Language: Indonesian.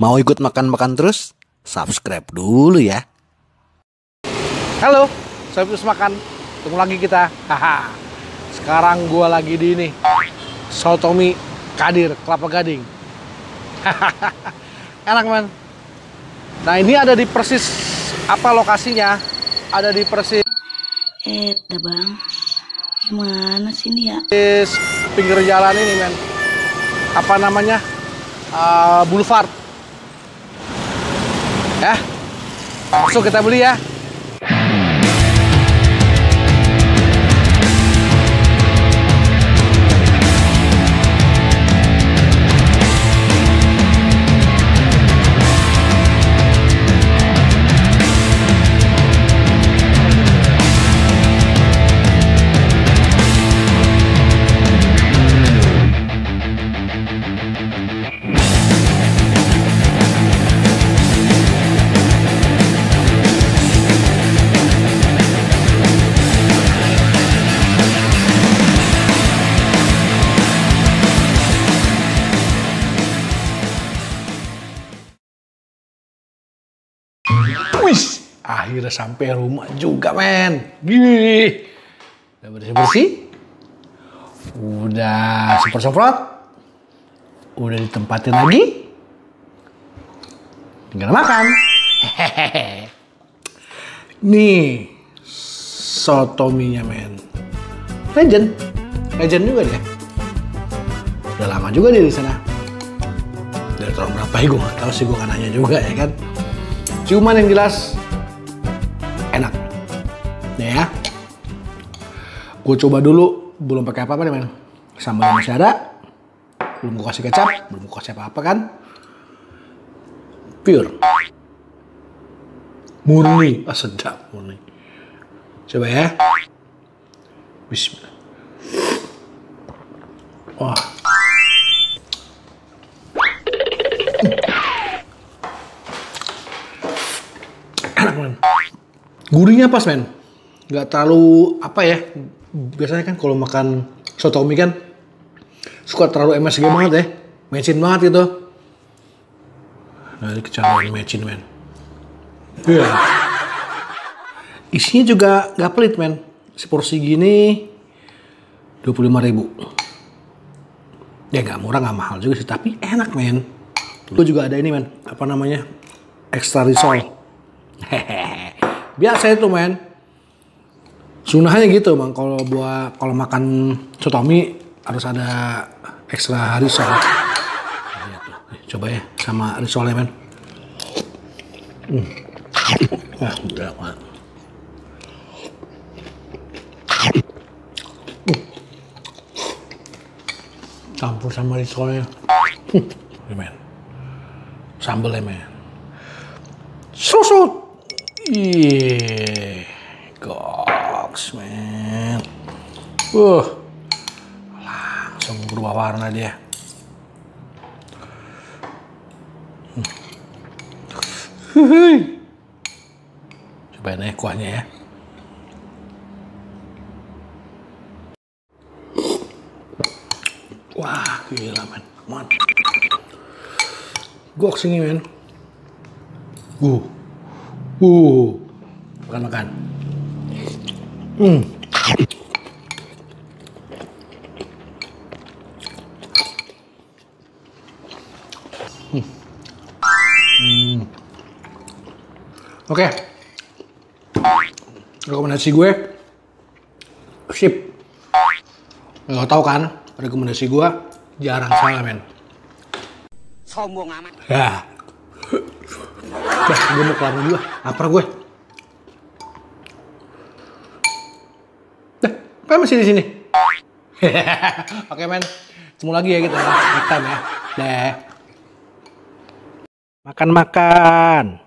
Mau ikut makan-makan terus? Subscribe dulu ya. Halo, saya terus makan. Ketemu lagi kita. Haha. Sekarang gua lagi di ini. Soto mie Kadir, Kelapa Gading. Enak, man. Nah, ini ada di persis apa lokasinya? Ada di persis Bang. Gimana sih ini ya? pinggir jalan ini, men. Apa namanya? Boulevard. Ya. Langsung kita beli ya. Wis, akhirnya sampai rumah juga, men. Gih, udah bersih-bersih, udah semprot-semprot, udah ditempatin lagi, tinggal makan. Hehehe. Nih, soto mie-nya, men. Legend juga dia. Udah lama juga dia di sana. Dari tahun berapa ya gue nggak tahu sih, gue kan nanya juga ya kan. Cuman yang jelas enak. Nih ya. Gue coba dulu, belum pakai apa-apa nih, men. Sambalnya masih ada. Belum gue kasih kecap, belum gue kasih apa-apa kan. Pure. Murni. Sedap murni. Coba ya. Bismillah. Wah. Enak, men. Gurihnya pas, men. Nggak terlalu apa ya. Biasanya kan kalau makan soto mie kan suka terlalu MSG banget ya. Mecin banget gitu. Nah, ini kecanduan mecin, men. Iya. Isinya juga nggak pelit, men. Seporsi gini 25.000. Ya nggak murah, nggak mahal juga sih, tapi enak, men. Gue juga ada ini, men. Apa namanya? Extra risol. Hehehe. Biasa itu, men. Sunahnya gitu, Bang. Kalau makan soto mie harus ada ekstra risol. Coba ya sama risolnya, men. Wah, udah banget. Campur sama risolnya. Men. Sambelnya, men. Susut. Iya, goks, men. Langsung berubah warna dia. Coba naik kuahnya ya. Wah, gila, men. Goks ini, men. Makan. Oke. Rekomendasi gue sip. Nggak tahu kan, rekomendasi gue jarang salah, men. Sombong amat. Ya. Gue mau kelar dulu, lapar gue. Apa masih di sini? Oke, men. Ketemu lagi ya kita next time ya. Deh. Makan.